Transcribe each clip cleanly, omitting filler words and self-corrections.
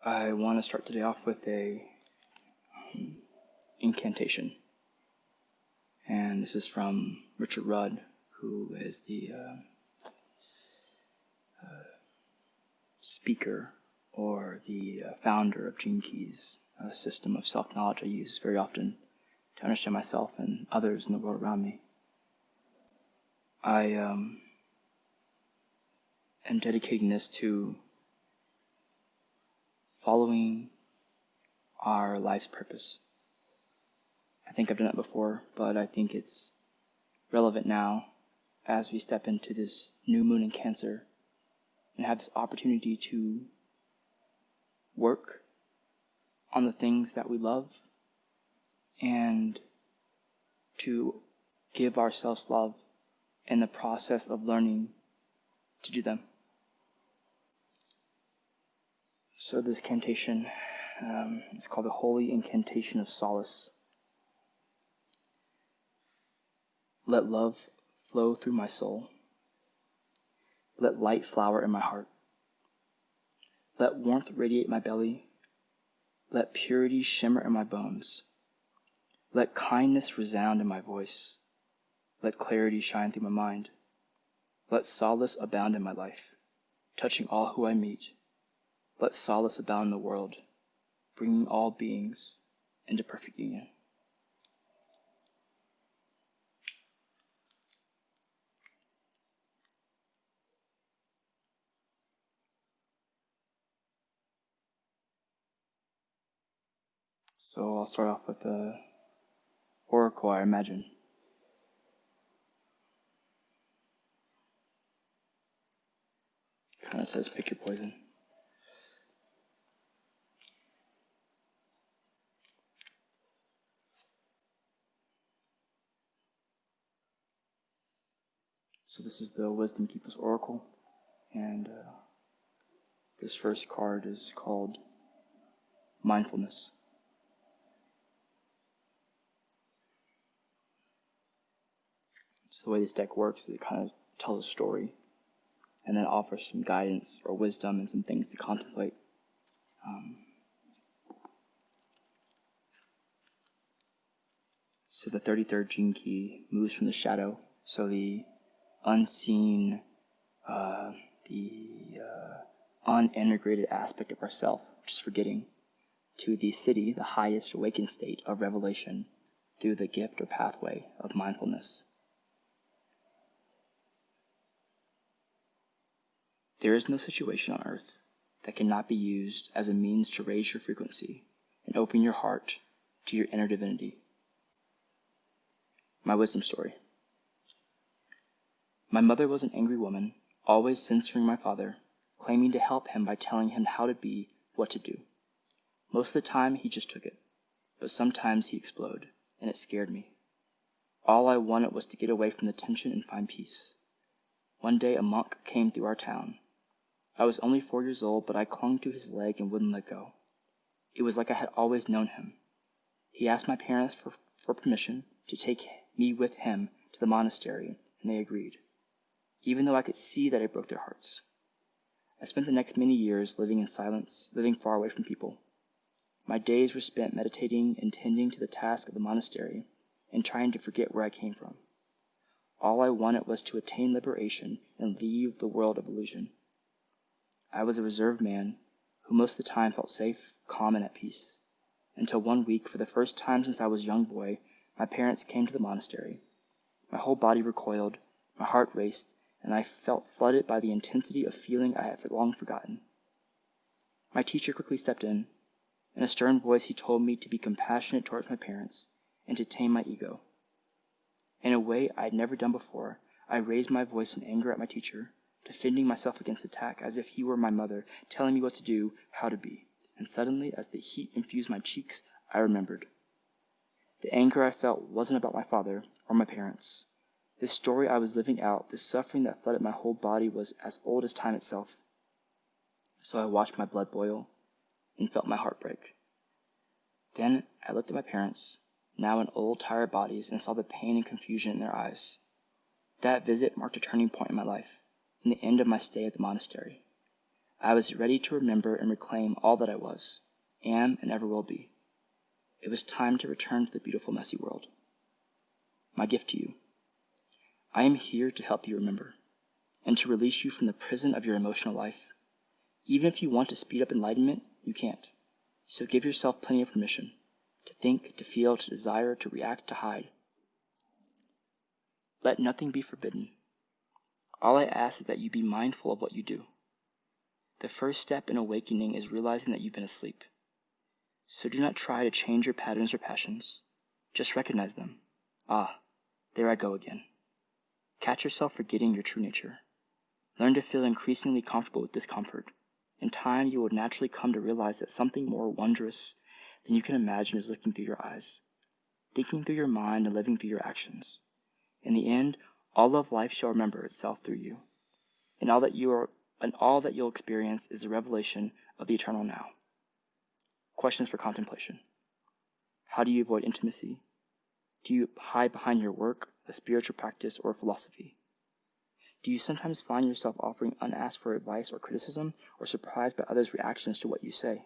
I want to start today off with a incantation, and this is from Richard Rudd, who is the speaker or the founder of Gene Keys, a system of self-knowledge I use very often to understand myself and others in the world around me. I am dedicating this to following our life's purpose. I think I've done it before, but I think it's relevant now as we step into this new moon in Cancer and have this opportunity to work on the things that we love and to give ourselves love in the process of learning to do them. So this cantation is called the Holy Incantation of Solace. Let love flow through my soul. Let light flower in my heart. Let warmth radiate my belly. Let purity shimmer in my bones. Let kindness resound in my voice. Let clarity shine through my mind. Let solace abound in my life, touching all who I meet. Let solace abound in the world, bringing all beings into perfect union. So I'll start off with the oracle, I imagine. Kind of says, pick your poison. So this is the Wisdom Keeper's Oracle, and this first card is called Mindfulness. So the way this deck works is it kind of tells a story and then offers some guidance or wisdom and some things to contemplate. So the 33rd gene key moves from the shadow, so the unseen, unintegrated aspect of ourself, which is forgetting, to the city, the highest awakened state of revelation through the gift or pathway of mindfulness. There is no situation on earth that cannot be used as a means to raise your frequency and open your heart to your inner divinity. My wisdom story. My mother was an angry woman, always censoring my father, claiming to help him by telling him how to be, what to do. Most of the time, he just took it, but sometimes he'd explode, and it scared me. All I wanted was to get away from the tension and find peace. One day, a monk came through our town. I was only 4 years old, but I clung to his leg and wouldn't let go. It was like I had always known him. He asked my parents for permission to take me with him to the monastery, and they agreed, even though I could see that it broke their hearts. I spent the next many years living in silence, living far away from people. My days were spent meditating and tending to the task of the monastery and trying to forget where I came from. All I wanted was to attain liberation and leave the world of illusion. I was a reserved man who most of the time felt safe, calm, and at peace, until one week, for the first time since I was a young boy, my parents came to the monastery. My whole body recoiled, my heart raced, and I felt flooded by the intensity of feeling I had long forgotten. My teacher quickly stepped in. In a stern voice, he told me to be compassionate towards my parents and to tame my ego. In a way I had never done before, I raised my voice in anger at my teacher, defending myself against attack as if he were my mother, telling me what to do, how to be. And suddenly, as the heat infused my cheeks, I remembered. The anger I felt wasn't about my father or my parents. This story I was living out, this suffering that flooded my whole body, was as old as time itself. So I watched my blood boil and felt my heart break. Then I looked at my parents, now in old, tired bodies, and saw the pain and confusion in their eyes. That visit marked a turning point in my life, and the end of my stay at the monastery. I was ready to remember and reclaim all that I was, am, and ever will be. It was time to return to the beautiful, messy world. My gift to you. I am here to help you remember, and to release you from the prison of your emotional life. Even if you want to speed up enlightenment, you can't. So give yourself plenty of permission to think, to feel, to desire, to react, to hide. Let nothing be forbidden. All I ask is that you be mindful of what you do. The first step in awakening is realizing that you've been asleep. So do not try to change your patterns or passions. Just recognize them. Ah, there I go again. Catch yourself forgetting your true nature. Learn to feel increasingly comfortable with discomfort. In time, you will naturally come to realize that something more wondrous than you can imagine is looking through your eyes, thinking through your mind and living through your actions. In the end, all of life shall remember itself through you, and all that you'll experience is the revelation of the eternal now. Questions for contemplation. How do you avoid intimacy? Do you hide behind your work, a spiritual practice, or a philosophy? Do you sometimes find yourself offering unasked for advice or criticism, or surprised by others' reactions to what you say?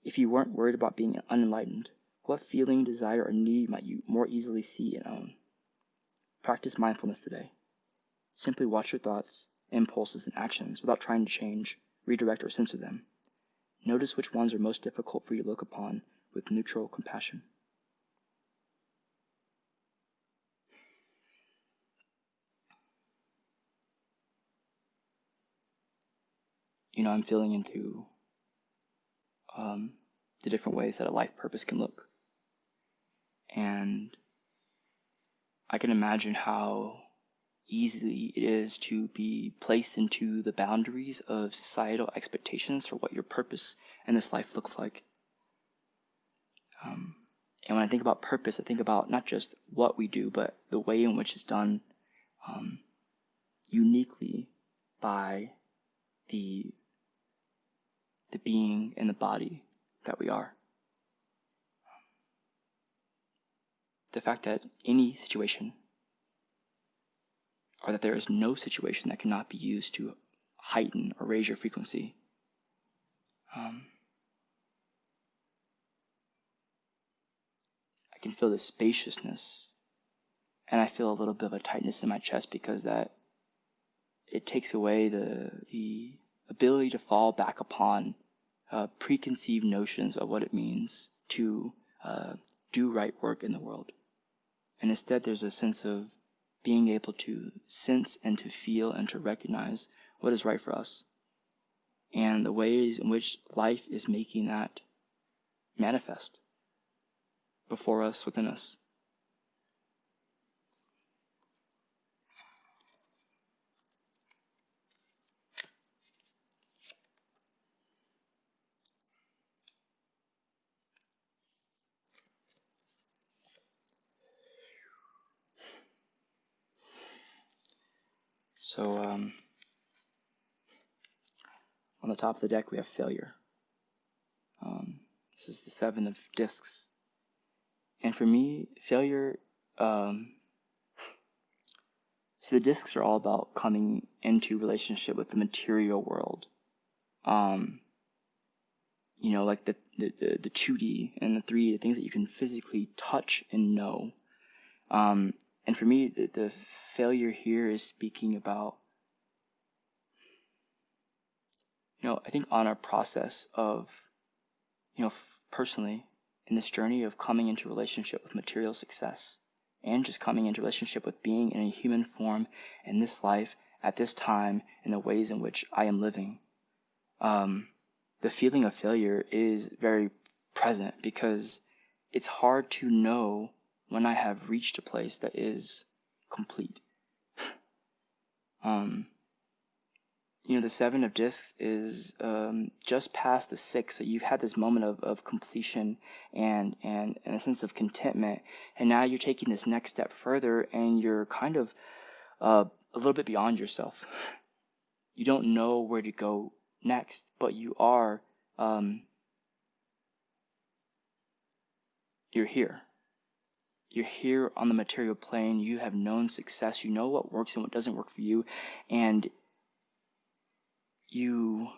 If you weren't worried about being unenlightened, what feeling, desire, or need might you more easily see and own? Practice mindfulness today. Simply watch your thoughts, impulses, and actions without trying to change, redirect, or censor them. Notice which ones are most difficult for you to look upon with neutral compassion. I'm feeling into the different ways that a life purpose can look. And I can imagine how easily it is to be placed into the boundaries of societal expectations for what your purpose in this life looks like. And when I think about purpose, I think about not just what we do, but the way in which it's done uniquely by the being and the body that we are. The fact that any situation, or that there is no situation that cannot be used to heighten or raise your frequency. I can feel the spaciousness, and I feel a little bit of a tightness in my chest because that it takes away the ability to fall back upon preconceived notions of what it means to do right work in the world. And instead there's a sense of being able to sense and to feel and to recognize what is right for us, and the ways in which life is making that manifest before us, within us. So on the top of the deck we have failure. This is the 7 of discs. And for me, failure, so the discs are all about coming into relationship with the material world. Like the 2D and the 3D, the things that you can physically touch and know. And for me, the failure here is speaking about, I think on our process of, personally, in this journey of coming into relationship with material success, and just coming into relationship with being in a human form in this life, at this time, in the ways in which I am living, the feeling of failure is very present because it's hard to know when I have reached a place that is complete. The 7 of discs is just past the 6, so you've had this moment of completion and a sense of contentment, and now you're taking this next step further, and you're kind of a little bit beyond yourself. You don't know where to go next, but you are, you're here. You're here on the material plane. You have known success. You know what works and what doesn't work for you, and you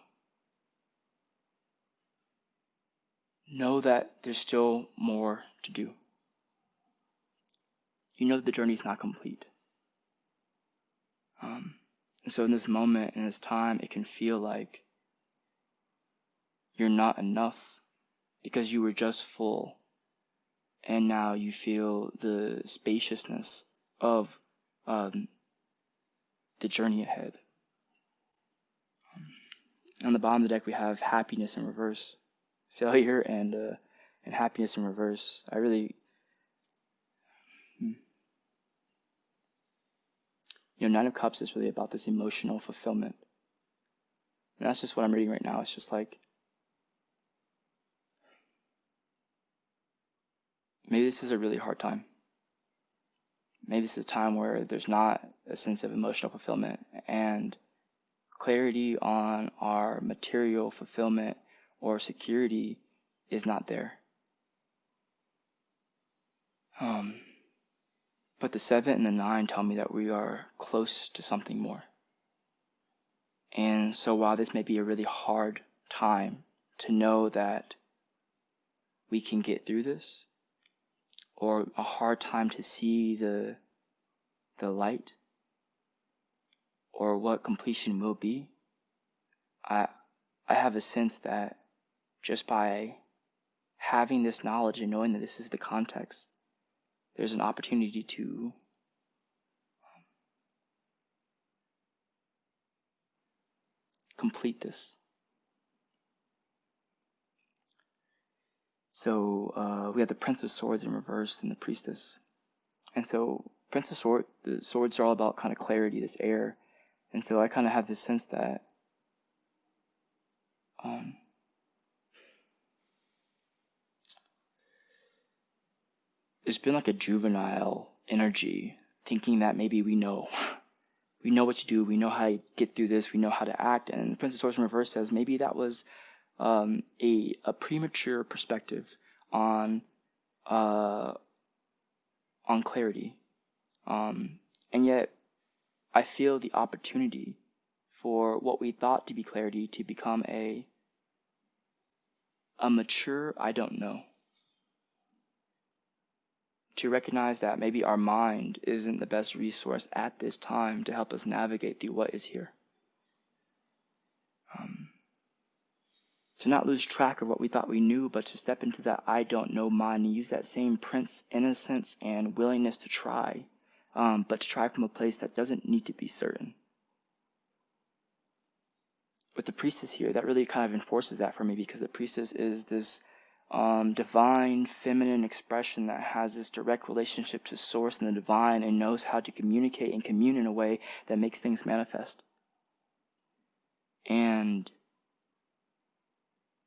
know that there's still more to do. You know that the journey is not complete. And so in this moment, in this time, it can feel like you're not enough because you were just full. And now you feel the spaciousness of the journey ahead. On the bottom of the deck, we have happiness in reverse, failure and happiness in reverse. Nine of Cups is really about this emotional fulfillment. And that's just what I'm reading right now. It's just like, maybe this is a really hard time. Maybe this is a time where there's not a sense of emotional fulfillment, and clarity on our material fulfillment or security is not there. But the 7 and the 9 tell me that we are close to something more. And so while this may be a really hard time to know that we can get through this, or a hard time to see the light, or what completion will be, I have a sense that just by having this knowledge and knowing that this is the context, there's an opportunity to complete this. So we have the Prince of Swords in reverse and the Priestess. And so Prince of Swords, the swords are all about kind of clarity, this air. And so I kind of have this sense that there's been like a juvenile energy thinking that maybe we know what to do, we know how to get through this, we know how to act. And the Prince of Swords in reverse says maybe that was a premature perspective on clarity. And yet I feel the opportunity for what we thought to be clarity to become a mature I don't know. To recognize that maybe our mind isn't the best resource at this time to help us navigate through what is here. To not lose track of what we thought we knew, but to step into that I don't know mind and use that same Prince innocence and willingness to try, but to try from a place that doesn't need to be certain. With the Priestess here, that really kind of enforces that for me, because the Priestess is this divine feminine expression that has this direct relationship to source and the divine, and knows how to communicate and commune in a way that makes things manifest. And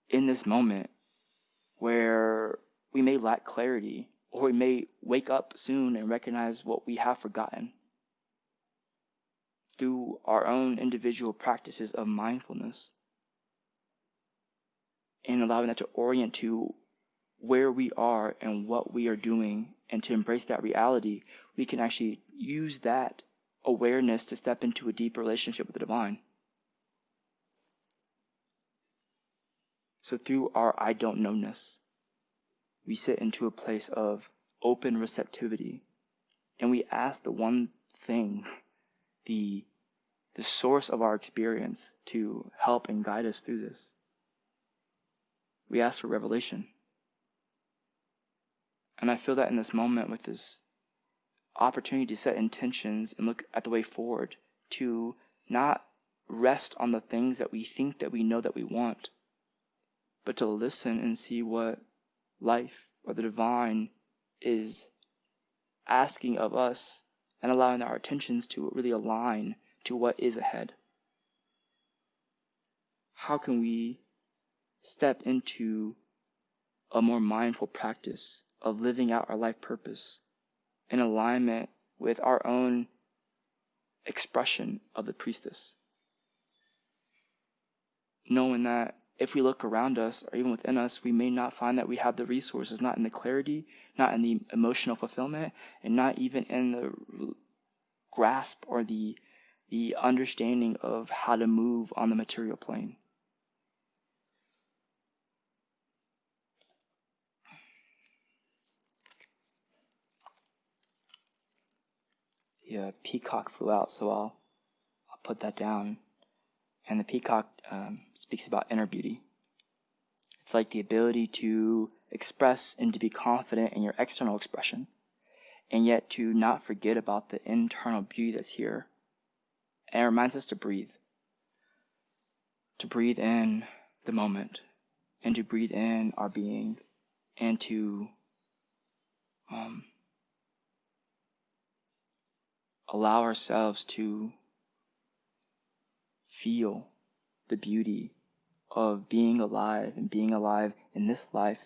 in this moment where we may lack clarity, or we may wake up soon and recognize what we have forgotten, through our own individual practices of mindfulness, and allowing that to orient to where we are and what we are doing, and to embrace that reality, we can actually use that awareness to step into a deeper relationship with the divine. So through our I don't knownness, we sit into a place of open receptivity, and we ask the one thing, the source of our experience, to help and guide us through this. We ask for revelation. And I feel that in this moment, with this opportunity to set intentions and look at the way forward, to not rest on the things that we think that we know that we want, but to listen and see what life or the divine is asking of us, and allowing our attentions to really align to what is ahead. How can we step into a more mindful practice of living out our life purpose in alignment with our own expression of the Priestess? Knowing that if we look around us, or even within us, we may not find that we have the resources, not in the clarity, not in the emotional fulfillment, and not even in the grasp or the the understanding of how to move on the material plane. The peacock flew out, so I'll put that down. And the peacock speaks about inner beauty. It's like the ability to express and to be confident in your external expression, and yet to not forget about the internal beauty that's here. And it reminds us to breathe in the moment, and to breathe in our being, and to allow ourselves to feel the beauty of being alive, and being alive in this life,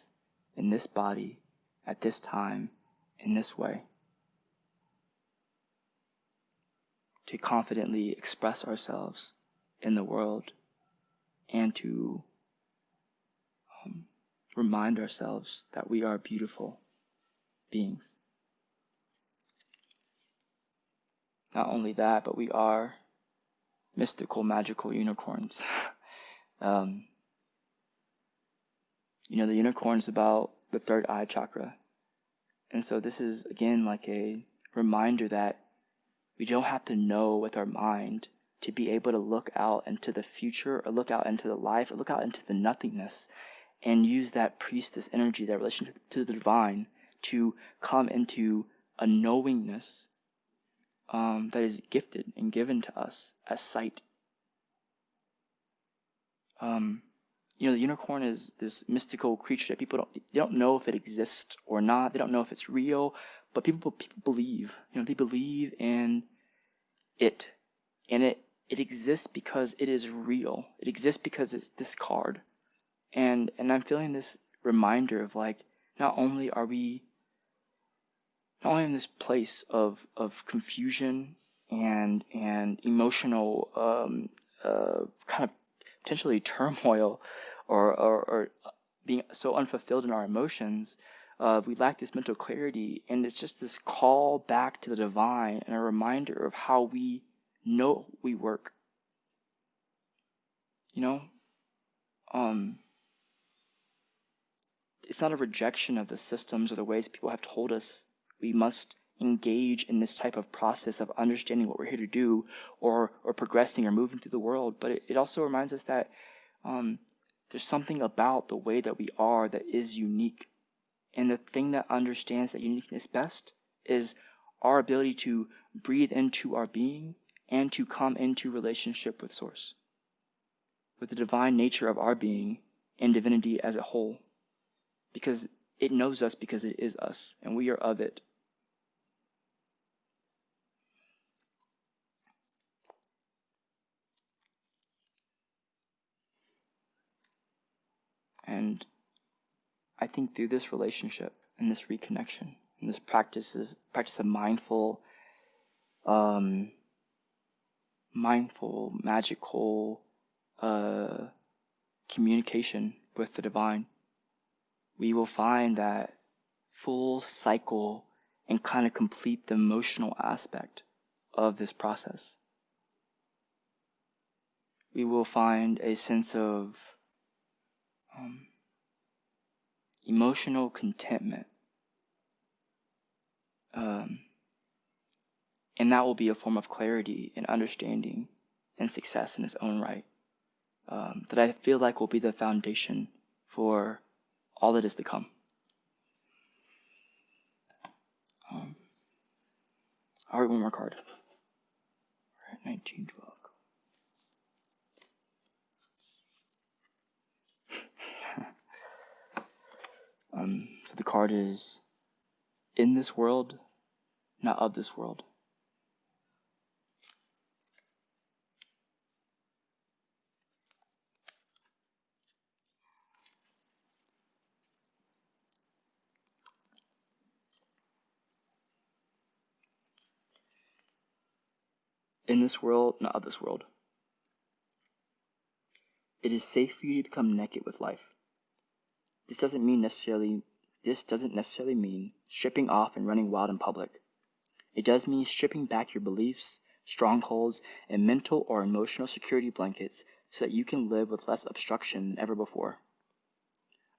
in this body, at this time, in this way. To confidently express ourselves in the world, and to remind ourselves that we are beautiful beings. Not only that, but we are mystical, magical unicorns. The unicorn is about the third eye chakra. And so this is, again, like a reminder that we don't have to know with our mind to be able to look out into the future, or look out into the life, or look out into the nothingness, and use that priestess energy, that relation to the divine, to come into a knowingness that is gifted and given to us as sight. The unicorn is this mystical creature that people don't know if it exists or not. They don't know if it's real, but people believe. They believe in it, and it exists because it is real. It exists because it's this card, and I'm feeling this reminder of like, not only are we in this place of confusion and emotional kind of potentially turmoil, or being so unfulfilled in our emotions, we lack this mental clarity, and it's just this call back to the divine and a reminder of how we know we work. It's not a rejection of the systems or the ways people have told us. We must engage in this type of process of understanding what we're here to do, or progressing or moving through the world. But it also reminds us that there's something about the way that we are that is unique. And the thing that understands that uniqueness best is our ability to breathe into our being and to come into relationship with Source, with the divine nature of our being and divinity as a whole. Because it knows us because it is us, and we are of it. And I think through this relationship and this reconnection and this practice of mindful, magical communication with the divine, we will find that full cycle and kind of complete the emotional aspect of this process. We will find a sense of emotional contentment. And that will be a form of clarity and understanding and success in its own right. That I feel like will be the foundation for all that is to come. I'll read one more card. We're at 1912. So the card is, in this world, not of this world. In this world, not of this world. It is safe for you to become naked with life. This doesn't necessarily mean stripping off and running wild in public. It does mean stripping back your beliefs, strongholds, and mental or emotional security blankets so that you can live with less obstruction than ever before.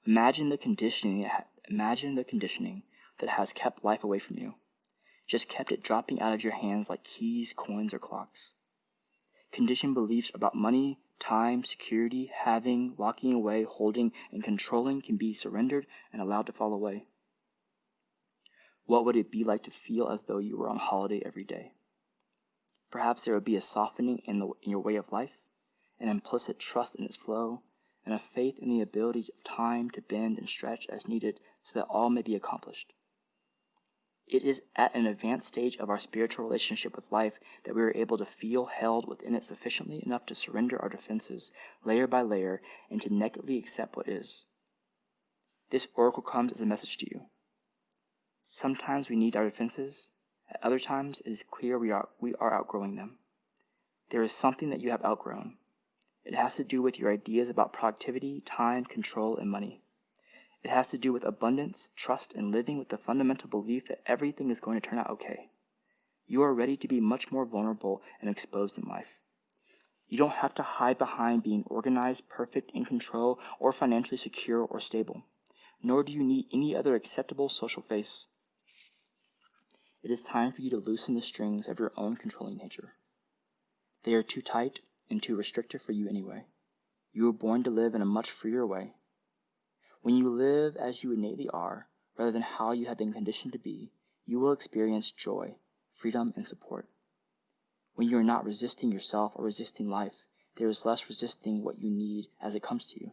Imagine the conditioning that has kept life away from you, just kept it dropping out of your hands like keys, coins, or clocks. Conditioned beliefs about money, time, security, having, walking away, holding, and controlling can be surrendered and allowed to fall away. What would it be like to feel as though you were on holiday every day? Perhaps there would be a softening in your way of life, an implicit trust in its flow, and a faith in the ability of time to bend and stretch as needed so that all may be accomplished. It is at an advanced stage of our spiritual relationship with life that we are able to feel held within it sufficiently enough to surrender our defenses layer by layer and to nakedly accept what is. This oracle comes as a message to you. Sometimes we need our defenses. At other times, it is clear we are outgrowing them. There is something that you have outgrown. It has to do with your ideas about productivity, time, control, and money. It has to do with abundance, trust, and living with the fundamental belief that everything is going to turn out okay. You are ready to be much more vulnerable and exposed in life. You don't have to hide behind being organized, perfect, in control, or financially secure or stable, nor do you need any other acceptable social face. It is time for you to loosen the strings of your own controlling nature. They are too tight and too restrictive for you anyway. You were born to live in a much freer way. When you live as you innately are, rather than how you have been conditioned to be, you will experience joy, freedom, and support. When you are not resisting yourself or resisting life, there is less resisting what you need as it comes to you.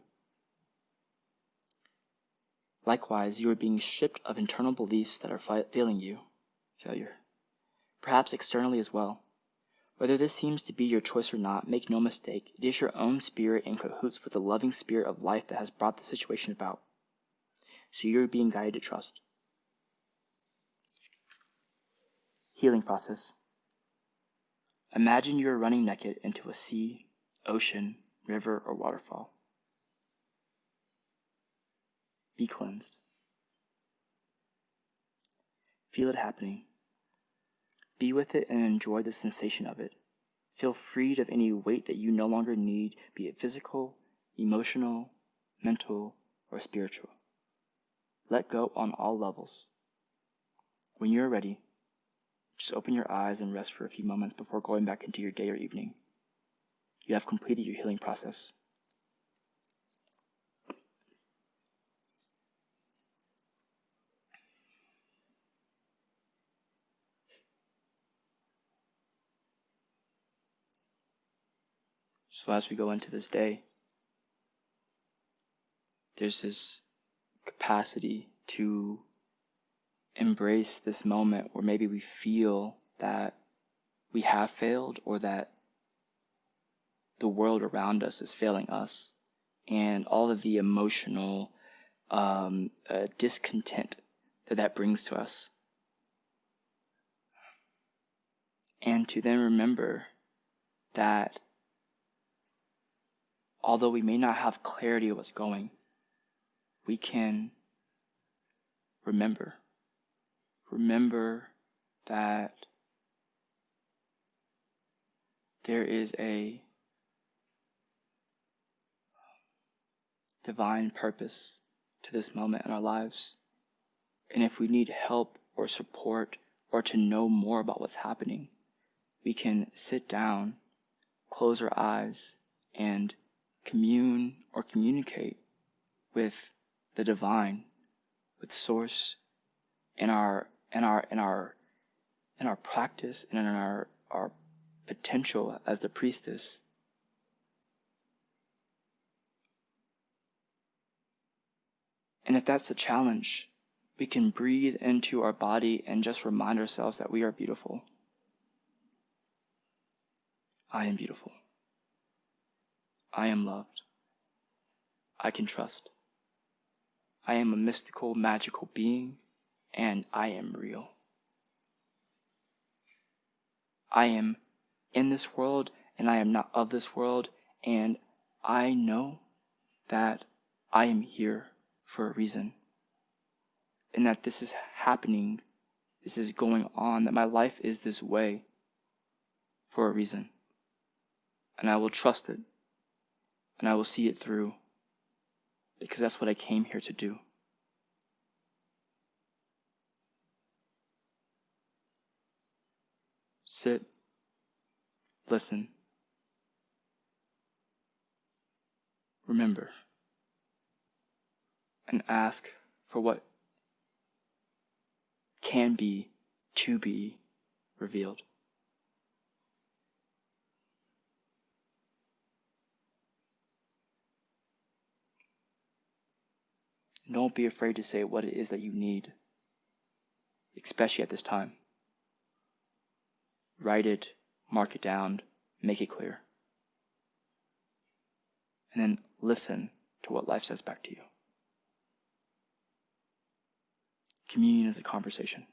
Likewise, you are being stripped of internal beliefs that are failing you. Failure. Perhaps externally as well. Whether this seems to be your choice or not, make no mistake, it is your own spirit in cahoots with the loving spirit of life that has brought the situation about. So you are being guided to trust. Healing process. Imagine you are running naked into a sea, ocean, river, or waterfall. Be cleansed. Feel it happening. Be with it and enjoy the sensation of it. Feel freed of any weight that you no longer need, be it physical, emotional, mental, or spiritual. Let go on all levels. When you are ready, just open your eyes and rest for a few moments before going back into your day or evening. You have completed your healing process. So as we go into this day, there's this capacity to embrace this moment where maybe we feel that we have failed or that the world around us is failing us, and all of the emotional discontent that brings to us. And to then remember that although we may not have clarity of what's going, we can remember that there is a divine purpose to this moment in our lives. And if we need help or support or to know more about what's happening, we can sit down, close our eyes, and commune or communicate with the divine, with Source, in our practice and in our potential as the priestess. And if that's a challenge, we can breathe into our body and just remind ourselves that we are beautiful. I am beautiful. I am loved. I can trust. I am a mystical, magical being, and I am real. I am in this world, and I am not of this world, and I know that I am here for a reason, and that this is happening, this is going on, that my life is this way for a reason, and I will trust it, and I will see it through, because that's what I came here to do. Sit, listen, remember, and ask for what can be to be revealed. Don't be afraid to say what it is that you need, especially at this time. Write it, mark it down, make it clear. And then listen to what life says back to you. Communion is a conversation.